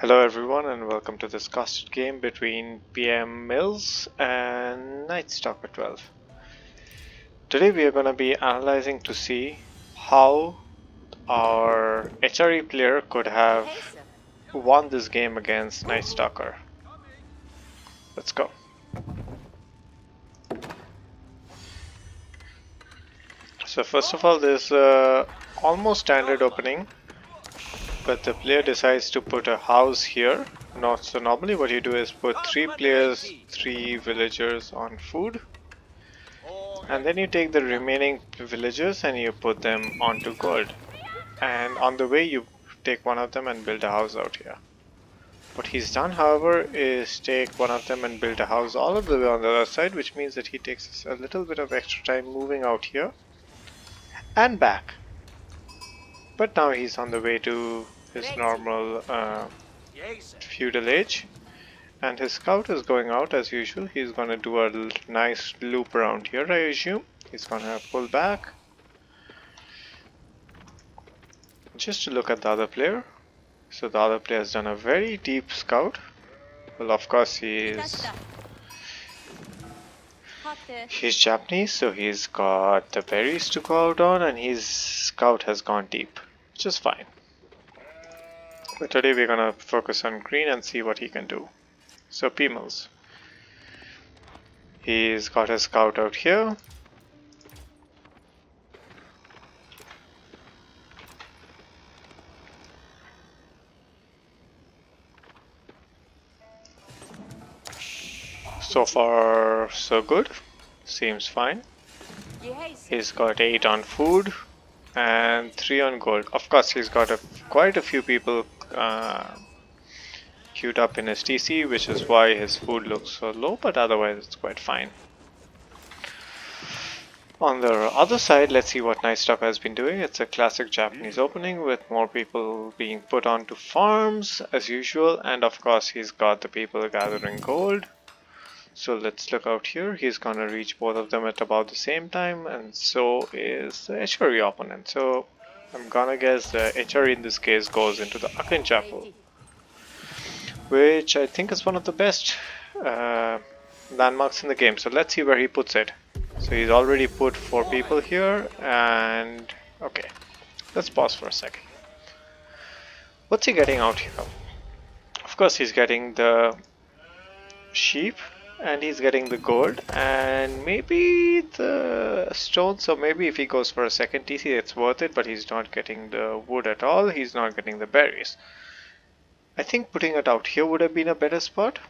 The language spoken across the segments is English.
Hello everyone and welcome to this casted game between PM Mills and Night Stalker 12. Today we are going to be analyzing to see how our HRE player could have won this game against Night Stalker. Let's go. So first of all, there's a almost standard opening, but the player decides to put a house here. So normally what you do is put 3 players, 3 villagers on food, and then you take the remaining villagers and you put them onto gold, and on the way you take one of them and build a house out here. What he's done, however, is take one of them and build a house all of the way on the other side, which means that he takes a little bit of extra time moving out here and back. But now he's on the way to his normal feudal age, and his scout is going out as usual. He's gonna do a nice loop around here, I assume. He's gonna pull back just to look at the other player. So the other player has done a very deep scout. Well, of course he's Japanese, so he's got the berries to go out on, and his scout has gone deep, which is fine. But today we're gonna focus on green and see what he can do. So P-Mills, he's got his scout out here. So far so good, seems fine. He's got 8 on food and 3 on gold. Of course he's got quite a few people queued up in his TC, which is why his food looks so low, but otherwise it's quite fine. On the other side, let's see what Night Stalker has been doing. It's a classic Japanese opening with more people being put onto farms as usual, and of course he's got the people gathering gold. So let's look out here. He's gonna reach both of them at about the same time, and so is the HRE opponent. So I'm gonna guess the HRE in this case goes into the Akin Chapel, which I think is one of the best landmarks in the game. So let's see where he puts it. So he's already put 4 people here, and okay, let's pause for a second. What's he getting out here? Of course he's getting the sheep, and he's getting the gold and maybe the stone. So maybe if he goes for a second TC it's worth it, but he's not getting the wood at all. He's not getting the berries. I think putting it out here would have been a better spot,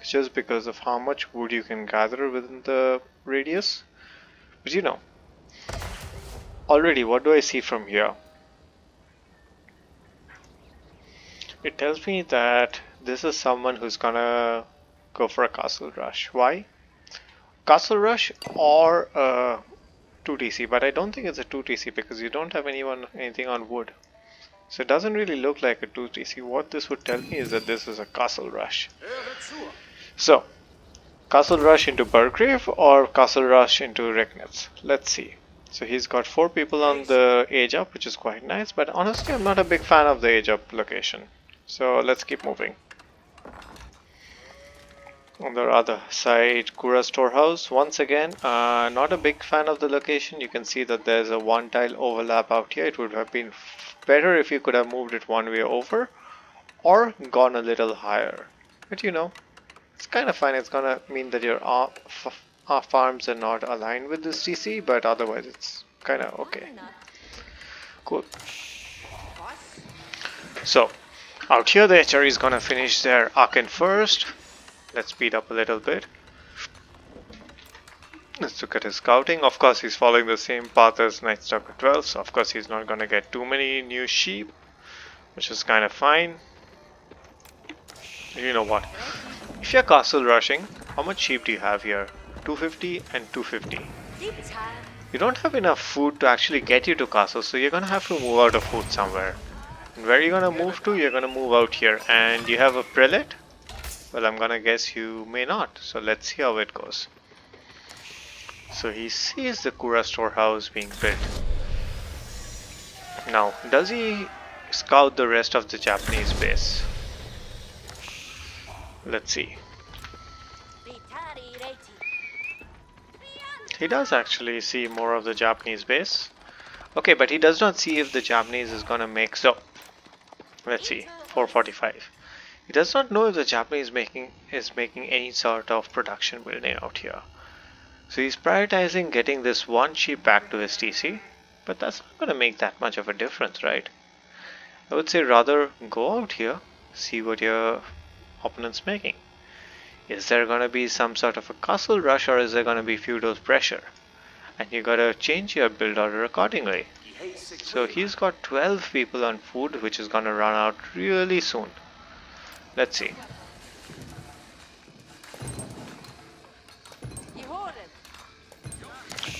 just because of how much wood you can gather within the radius. But you know, already what do I see from here? It tells me that this is someone who's gonna go for a castle rush. Why? Castle rush or a 2TC, but I don't think it's a 2TC because you don't have anything on wood. So it doesn't really look like a 2TC. What this would tell me is that this is a castle rush. So, castle rush into Burgrave or castle rush into Regnitz. Let's see. So he's got 4 people on the age up, which is quite nice, but honestly I'm not a big fan of the age up location. So let's keep moving. On the other side, Kura Storehouse. Once again, not a big fan of the location. You can see that there's a 1 tile overlap out here. It would have been better if you could have moved it 1 way over or gone a little higher. But you know, it's kind of fine. It's gonna mean that your farms are not aligned with this TC, but otherwise it's kind of okay. Cool. So, out here the HRE is gonna finish their Akin first. Let's speed up a little bit. Let's look at his scouting. Of course he's following the same path as Night Stalker 12, so of course he's not gonna get too many new sheep, which is kind of fine. You know what? If you're castle rushing, how much sheep do you have here? 250 and 250. You don't have enough food to actually get you to castle, so you're gonna have to move out of food somewhere. And where are you gonna move to? You're gonna move out here. And you have a prelate? Well, I'm gonna guess you may not, so let's see how it goes. So he sees the Kura storehouse being built. Now, does he scout the rest of the Japanese base? Let's see. He does actually see more of the Japanese base. Okay, but he does not see if the Japanese is gonna make so. Let's see, 445. He does not know if the Japanese is making any sort of production building out here. So he's prioritizing getting this one sheep back to his TC, but that's not gonna make that much of a difference, right? I would say rather go out here, see what your opponent's making. Is there gonna be some sort of a castle rush or is there gonna be feudal pressure? And you gotta change your build order accordingly. So he's got 12 people on food, which is gonna run out really soon. Let's see.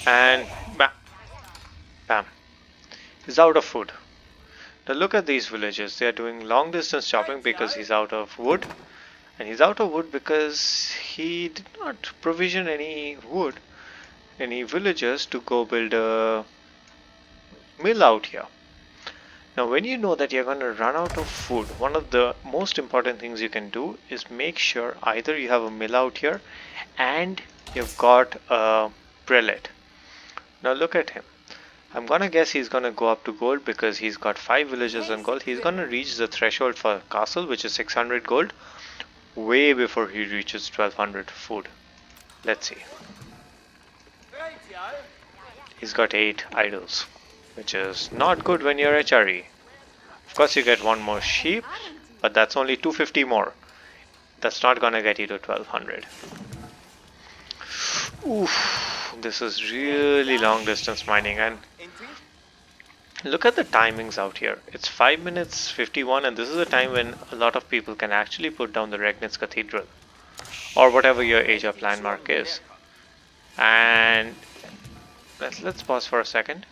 And bam, bam. He's out of food. Now look at these villagers. They are doing long distance chopping because he's out of wood. And he's out of wood because he did not provision any wood, any villagers to go build a mill out here. Now when you know that you're going to run out of food, one of the most important things you can do is make sure either you have a mill out here and you've got a prelate. Now look at him. I'm gonna guess he's gonna go up to gold because he's got 5 villagers on gold. He's gonna reach the threshold for castle, which is 600 gold, way before he reaches 1200 food. Let's see. He's got 8 idols, which is not good when you're HRE. Of course you get one more sheep, but that's only 250 more. That's not gonna get you to 1200. Oof, this is really long distance mining, and look at the timings out here. It's 5 minutes 51, and this is a time when a lot of people can actually put down the Regnitz Cathedral or whatever your age of landmark is. And let's pause for a second.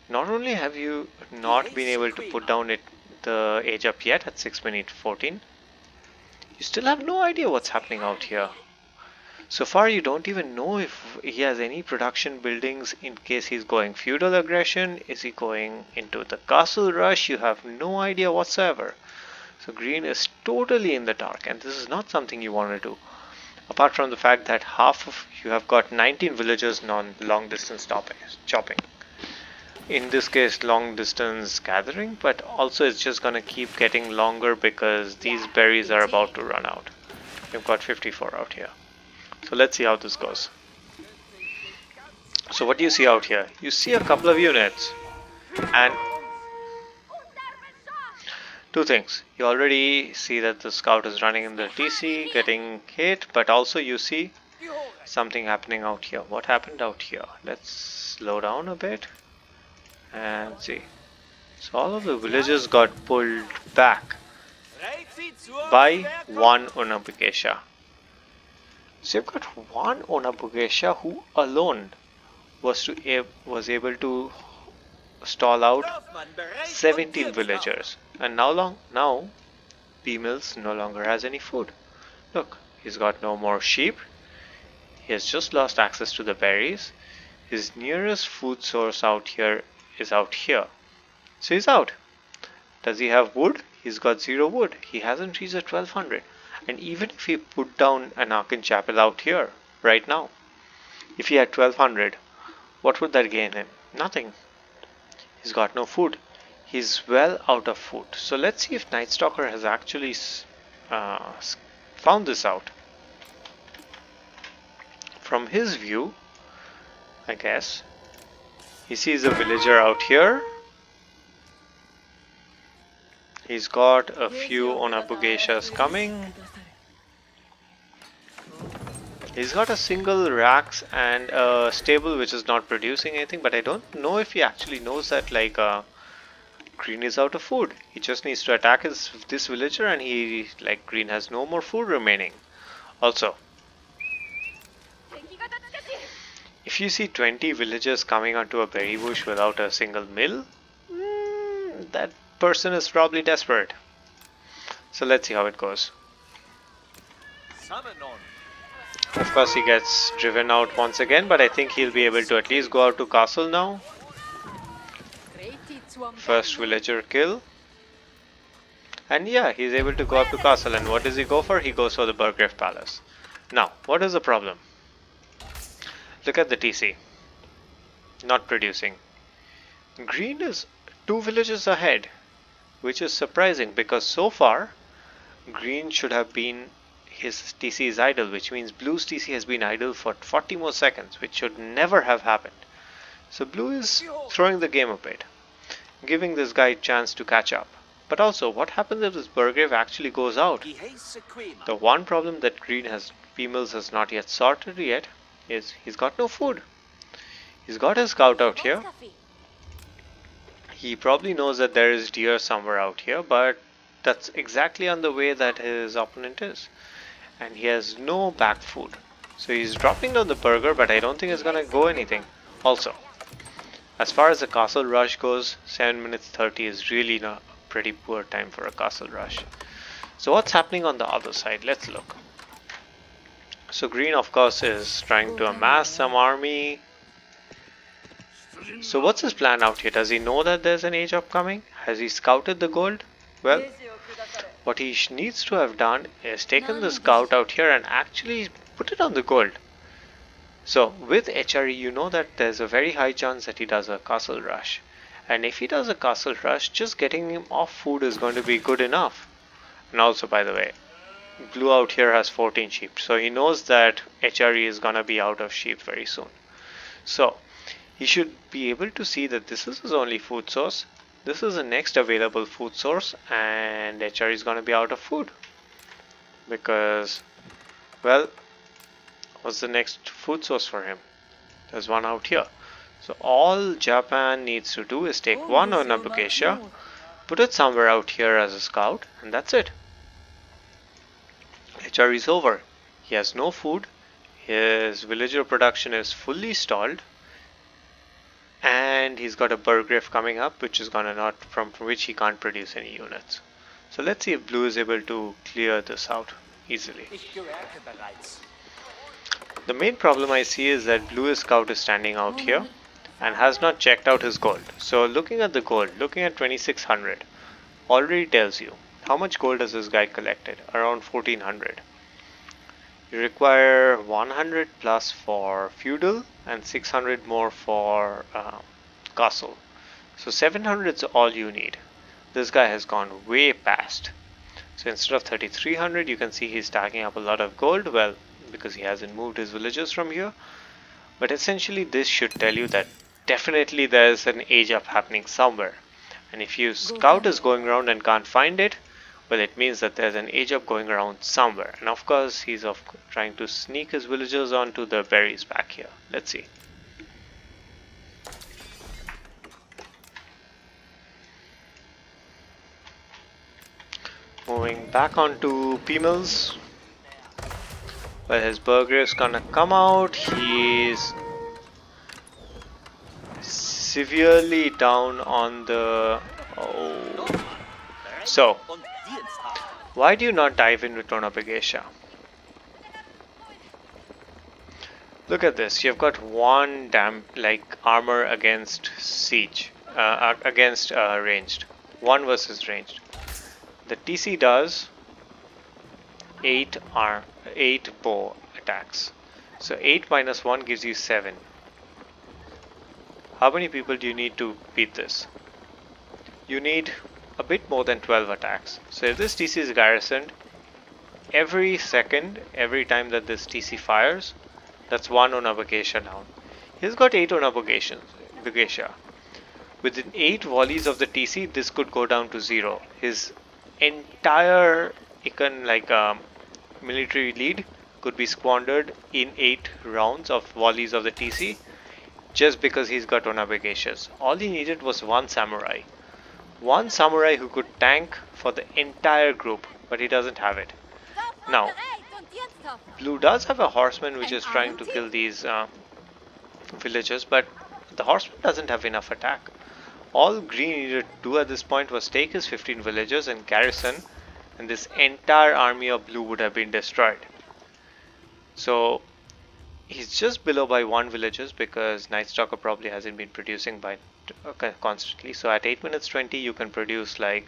Not only have you not been able to put down the age up yet at 6 minutes 14, you still have no idea what's happening out here. So far you don't even know if he has any production buildings in case he's going feudal aggression. Is he going into the castle rush? You have no idea whatsoever. So green is totally in the dark, and this is not something you want to do. Apart from the fact that half of you have got 19 villagers non long distance chopping. In this case long distance gathering, but also it's just gonna keep getting longer because these berries are about to run out. You've got 54 out here. So let's see how this goes. So what do you see out here? You see a couple of units and two things. You already see that the scout is running in the TC, getting hit, but also you see something happening out here. What happened out here? Let's slow down a bit and see. So all of the villagers got pulled back by one Onabukesha. So you've got one Onabukesha who alone was able to stall out 17 villagers, and now B-Mills no longer has any food. Look, he's got no more sheep. He has just lost access to the berries. His nearest food source out here is out here. So he's out. Does he have wood? He's got 0 wood. He hasn't reached the 1200. And even if he put down an Arkan Chapel out here, right now, if he had 1200, what would that gain him? Nothing. He's got no food. He's well out of food. So let's see if Night Stalker has actually found this out. From his view, I guess, he sees a villager out here. He's got a few Onabukeshas coming. He's got a single racks and a stable which is not producing anything, but I don't know if he actually knows that green is out of food. He just needs to attack this villager and green has no more food remaining. Also, if you see 20 villagers coming onto a berry bush without a single mill, that person is probably desperate. So let's see how it goes. Of course he gets driven out once again, but I think he'll be able to at least go out to castle now. First villager kill. And yeah, he's able to go up to castle. And what does he go for? He goes for the Burgrave Palace. Now, what is the problem? Look at the TC. Not producing. Green is 2 villages ahead, which is surprising because so far green should have been his TC is idle, which means blue's TC has been idle for 40 more seconds, which should never have happened. So blue is throwing the game a bit, giving this guy a chance to catch up. But also, what happens if this Burgrave actually goes out? The one problem that green has females has not yet sorted yet is he's got no food. He's got his scout out here. He probably knows that there is deer somewhere out here, but that's exactly on the way that his opponent is. And he has no back food. So he's dropping down the burger, but I don't think it's gonna go anything. Also, as far as the castle rush goes, 7 minutes 30 is really a pretty poor time for a castle rush. So what's happening on the other side? Let's look. So green of course is trying to amass some army. So what's his plan out here? Does he know that there's an age upcoming? Has he scouted the gold? Well, what he needs to have done is taken the scout out here and actually put it on the gold. So with HRE you know that there's a very high chance that he does a castle rush. And if he does a castle rush, just getting him off food is going to be good enough. And also, by the way, blue out here has 14 sheep. So he knows that HRE is going to be out of sheep very soon. So he should be able to see that this is his only food source. This is the next available food source, and HRE is going to be out of food. Because, well, what's the next food source for him? There's one out here. So all Japan needs to do is take one Onabugesha, put it somewhere out here as a scout, and that's it. HRE is over. He has no food. His villager production is fully stalled. And he's got a Burgrave coming up, which is gonna not from which he can't produce any units. So let's see if blue is able to clear this out easily. The main problem I see is that blue's scout is standing out here and has not checked out his gold. So looking at the gold, looking at 2600 already tells you how much gold has this guy collected. Around 1400. You require 100 plus for feudal and 600 more for castle. So 700 is all you need. This guy has gone way past. So instead of 3300, you can see he's stacking up a lot of gold. Well, because he hasn't moved his villagers from here. But essentially this should tell you that definitely there's an age up happening somewhere. And if your scout is going around and can't find it, well, it means that there's an age up going around somewhere. And of course, he's trying to sneak his villagers onto the berries back here. Let's see. Moving back onto P-Mills. Well, his Burgrave's gonna come out. He's severely down on the... Oh. So, why do you not dive in with Onabugesha? Look at this. You've got one armor against siege, against ranged. 1 versus ranged. The TC does 8 bow attacks. So 8 minus 1 gives you 7. How many people do you need to beat this? You need a bit more than 12 attacks. So if this TC is garrisoned, every second, every time that this TC fires, that's 1 Onabugesha down. He's got 8 Onabugesha. Within 8 volleys of the TC, this could go down to 0. His entire military lead could be squandered in 8 rounds of volleys of the TC just because he's got Onabugeshas. All he needed was 1 samurai. 1 samurai who could tank for the entire group, but he doesn't have it. Now, blue does have a horseman which is trying to kill these villagers, but the horseman doesn't have enough attack. All green needed to do at this point was take his 15 villagers and garrison, and this entire army of blue would have been destroyed. So he's just below by 1 villagers because Night Stalker probably hasn't been producing by constantly. So at 8 minutes 20 you can produce like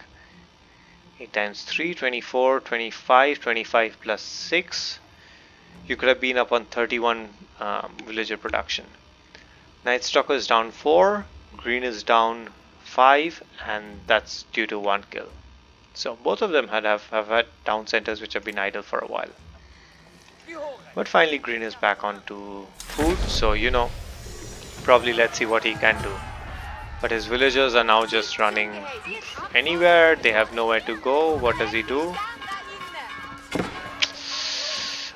8 times 3, 24, 25, 25 plus 6. You could have been up on 31 villager production. Night Stalker is down 4, Green is down 5, and that's due to 1 kill. So both of them have had town centers which have been idle for a while. But finally Green is back onto food, so probably let's see what he can do. But his villagers are now just running anywhere, they have nowhere to go. What does he do?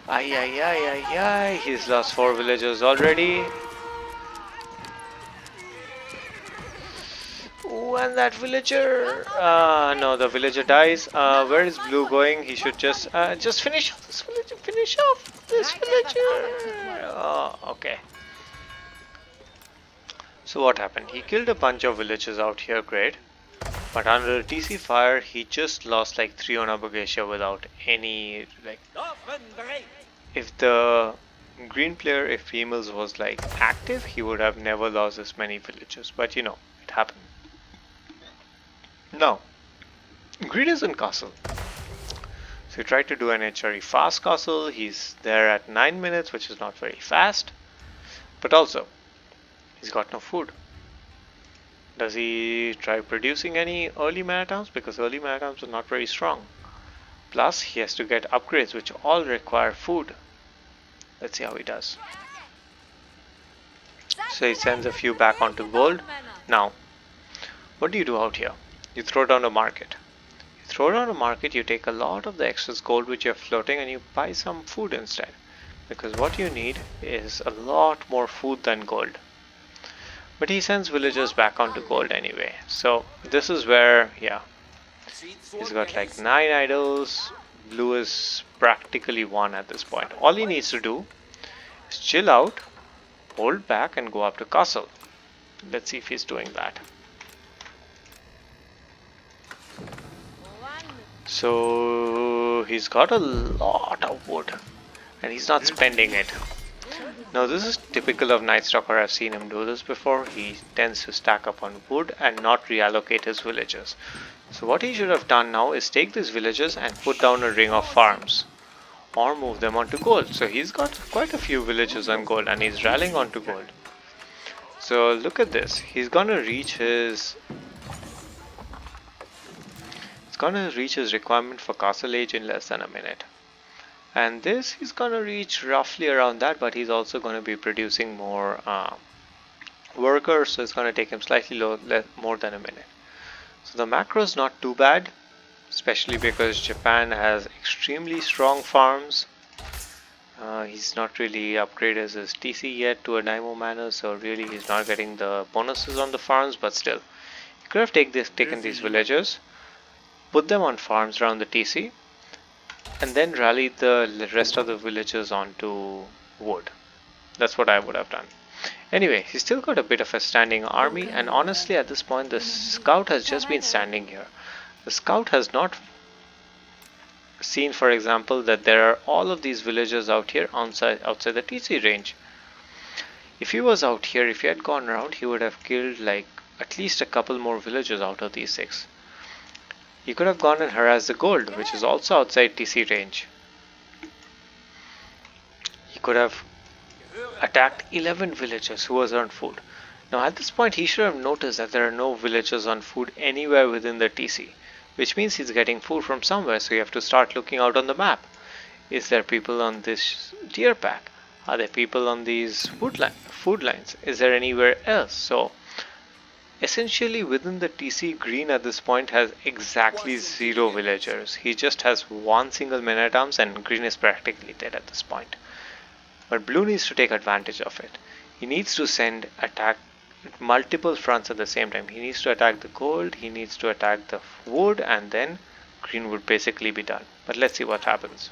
Ay ay ay ay ay, he's lost 4 villagers already. Ooh, and that villager, no, the villager dies. Where is Blue going? He should just finish off this villager. Finish off this villager. Oh, okay. So what happened? He killed a bunch of villagers out here, great. But under TC fire, he just lost like 3 on Abogacia without any If the green player, if females was like active, he would have never lost as many villagers. But it happened. Now, Green is in castle. So he tried to do an HRE fast castle. He's there at 9 minutes, which is not very fast. But also, he's got no food. Does he try producing any early mana towns? Because early mana towns are not very strong. Plus, he has to get upgrades which all require food. Let's see how he does. So he sends a few back onto gold. Now, what do you do out here? You throw down a market. You throw down a market, you take a lot of the excess gold which you're floating and you buy some food instead. Because what you need is a lot more food than gold. But he sends villagers back onto gold anyway. So this is where, he's got like 9 idols. Blue is practically 1 at this point. All he needs to do is chill out, hold back and go up to castle. Let's see if he's doing that. So he's got a lot of wood and he's not spending it. Now this is typical of Night Stalker. I've seen him do this before. He tends to stack up on wood and not reallocate his villagers. So what he should have done now is take these villagers and put down a ring of farms or move them onto gold. So he's got quite a few villagers on gold and he's rallying onto gold. So look at this. He's gonna reach his requirement for castle age in less than a minute. And this he's gonna reach roughly around that, but he's also gonna be producing more workers, so it's gonna take him slightly more than a minute. So the macro is not too bad, especially because Japan has extremely strong farms. He's not really upgraded his TC yet to a Daimo manner, so really he's not getting the bonuses on the farms, but still. He could have taken these villagers, put them on farms around the TC, and then rally the rest of the villagers onto wood. That's what I would have done. Anyway, he's still got a bit of a standing army, and honestly at this point the scout has just been standing here. The scout has not seen, for example, that there are all of these villagers out here outside the TC range. If he was out here, if he had gone around, he would have killed like at least a couple more villagers out of these 6. He could have gone and harassed the gold, which is also outside TC range. He could have attacked 11 villagers who was on food. Now at this point he should have noticed that there are no villagers on food anywhere within the TC, which means he's getting food from somewhere, so you have to start looking out on the map. Is there people on this deer pack? Are there people on these food lines? Is there anywhere else? So essentially within the TC, Green at this point has exactly 0 villagers. He just has 1 single Menatams and Green is practically dead at this point. But Blue needs to take advantage of it. He needs to attack multiple fronts at the same time. He needs to attack the gold, he needs to attack the wood, and then Green would basically be done. But let's see what happens.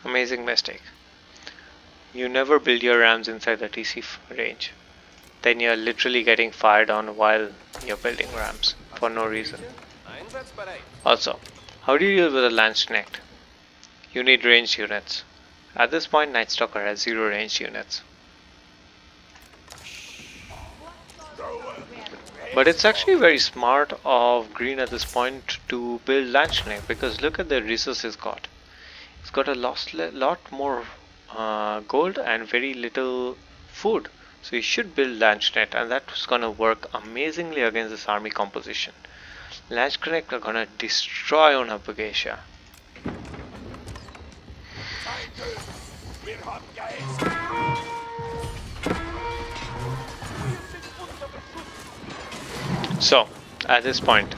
Amazing mistake. You never build your rams inside the TC range. Then you're literally getting fired on while you're building rams for no reason. Also, How do you deal with a Landsknecht? You need ranged units. At this point, Night Stalker has 0 ranged units. But it's actually very smart of Green at this point to build Landsknecht, because look at the resources he's got. He's got a lot more gold and very little food. So he should build Landsknecht, and that's gonna work amazingly against this army composition. Landsknecht are gonna destroy Onabugation. So, at this point,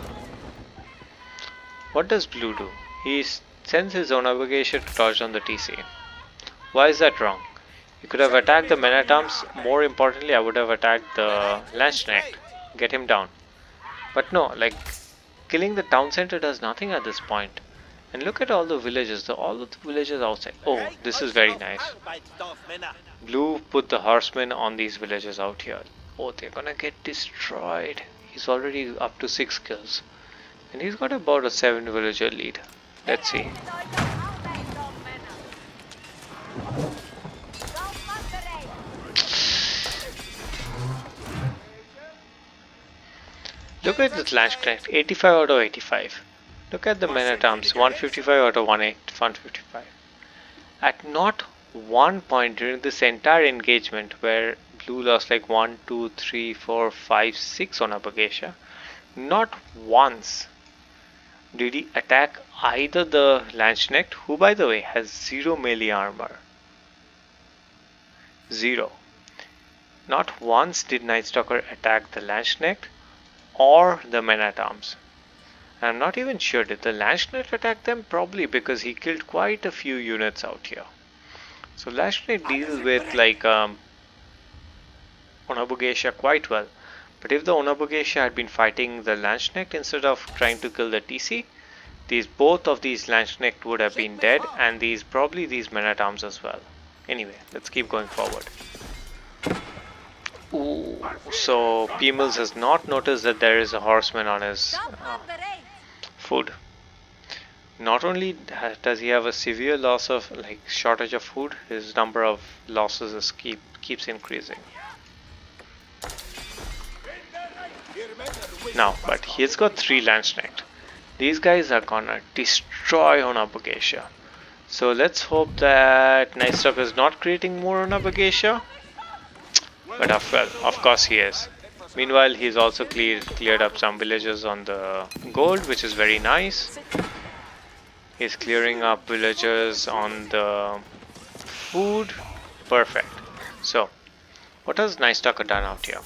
what does Blue do? He sends his Onabugation to touch on the TC. Why is that wrong? You could have attacked the Men-at-Arms. More importantly, I would have attacked the Landsknecht. Get him down. But no, like, killing the town center does nothing at this point. And look at all the villages, all of the villages outside. Oh, this is very nice. Blue put the horsemen on these villages out here. Oh, they're gonna get destroyed. He's already up to 6 kills. And he's got about a 7 villager lead. Let's see. Look at this Landsknecht, 85 out of 85. Look at the Men-at-Arms, 155 out of 155. At not one point during this entire engagement where Blue lost like 1, 2, 3, 4, 5, 6 on Abagacia, not once did he attack either the Landsknecht, who by the way has 0 melee armor. 0. Not once did Night Stalker attack the Landsknecht or the Men-at-Arms. I'm not even sure, did the Landsknecht attack them? Probably, because he killed quite a few units out here. So Landsknecht deals with like Onabugation quite well. But if the Onabugation had been fighting the Landsknecht instead of trying to kill the TC, both of these Landsknecht would have been dead, and probably these Men-at-Arms as well. Anyway, let's keep going forward. Ooh, so P-Mills has not noticed that there is a horseman on his food. Not only does he have a severe loss of shortage of food, his number of losses keeps increasing. Now, but he's got 3 Landsknecht. These guys are gonna destroy Onabugation. So let's hope that Night Stalker is not creating more Onabugation. But of course he is. Meanwhile, he's also cleared up some villages on the gold, which is very nice. He's clearing up villagers on the food. Perfect. So, what has Night Stalker done out here?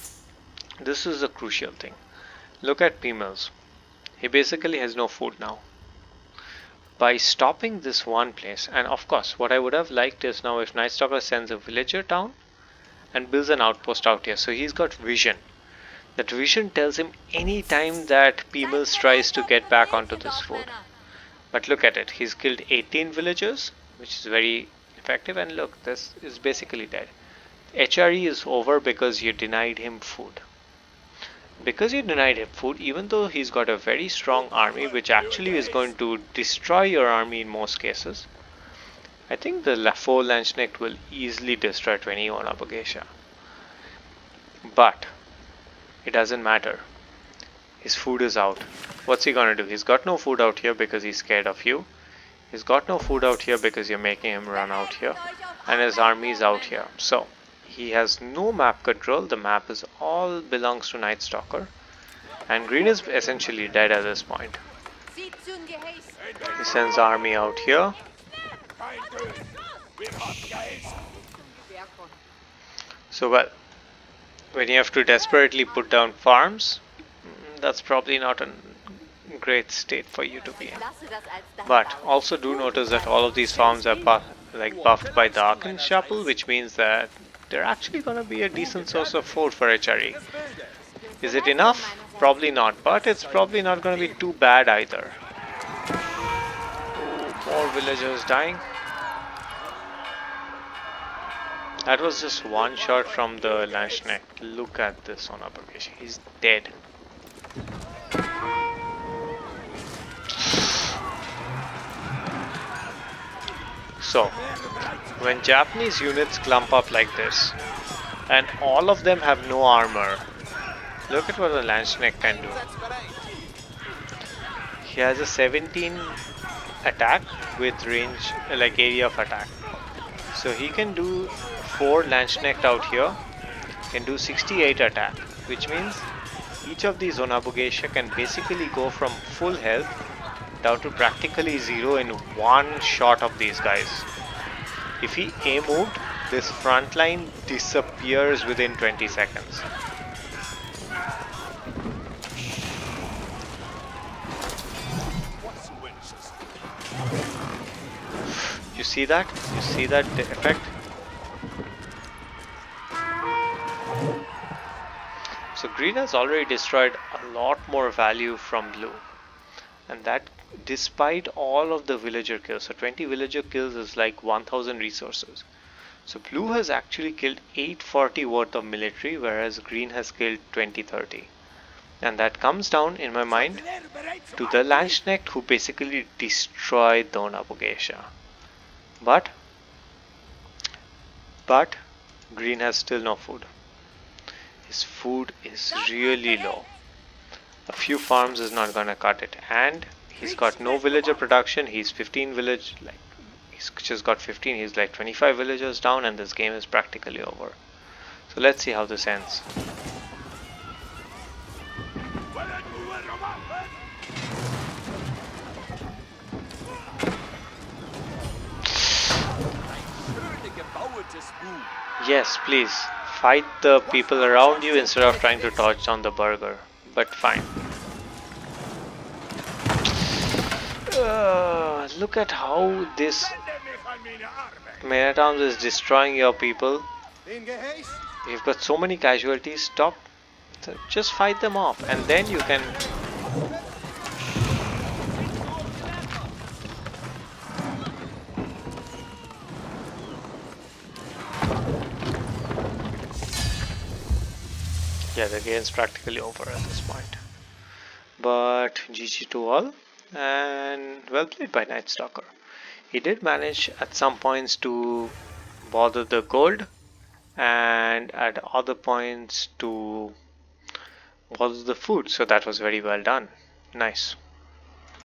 This is a crucial thing. Look at P-Mills. He basically has no food now. By stopping this one place, and of course, what I would have liked is now if Night Stalker sends a villager down and builds an outpost out here. So he's got vision. That vision tells him any time that P-Mills tries to get back onto this food. But look at it. He's killed 18 villagers, which is very effective. And look, this is basically dead. HRE is over because you denied him food. Because you denied him food, even though he's got a very strong army, which actually is going to destroy your army in most cases, I think the 4 Landsknecht will easily destroy 20 Onabugation. But it doesn't matter. His food is out. What's he gonna do? He's got no food out here because he's scared of you. He's got no food out here because you're making him run out here. And his army is out here. So he has no map control. The map is all belongs to Night Stalker. And Green is essentially dead at this point. He sends army out here. So well, when you have to desperately put down farms, that's probably not a great state for you to be in. But also do notice that all of these farms are buffed by the Arkan Chapel, which means that they're actually going to be a decent source of food for HRE. Is it enough? Probably not, but it's probably not going to be too bad either. More villagers dying. That was just one shot from the Landsknecht. Look at this on Onabugation. He's dead. So, when Japanese units clump up like this, and all of them have no armor, look at what the Landsknecht can do. He has a 17 attack with range, like area of attack. So he can do 4 Landsknecht out here, can do 68 attack, which means each of these Onabugeisha can basically go from full health down to practically zero in one shot of these guys. If he A moved, this front line disappears within 20 seconds. You see that? You see that effect? So green has already destroyed a lot more value from blue. And that despite all of the villager kills. So 20 villager kills is like 1000 resources. So blue has actually killed 840 worth of military, whereas green has killed 2030. And that comes down, in my mind, to the Landsknecht who basically destroyed the Onabugeisha. But green has still no food. His food is really low. A few farms is not gonna cut it, and he's got no villager production. He's 15 village, like he's just got 15. He's like 25 villagers down, and this game is practically over. So let's see how this ends. Yes, please fight the people around you instead of trying to torch down the burger. But fine. Look at how this Man at Arms is destroying your people. You've got so many casualties. Stop. Just fight them off, and then you can. Yeah, the game's practically over at this point. But GG to all, and well played by Night Stalker. He did manage at some points to bother the gold, and at other points to bother the food, so that was very well done. Nice.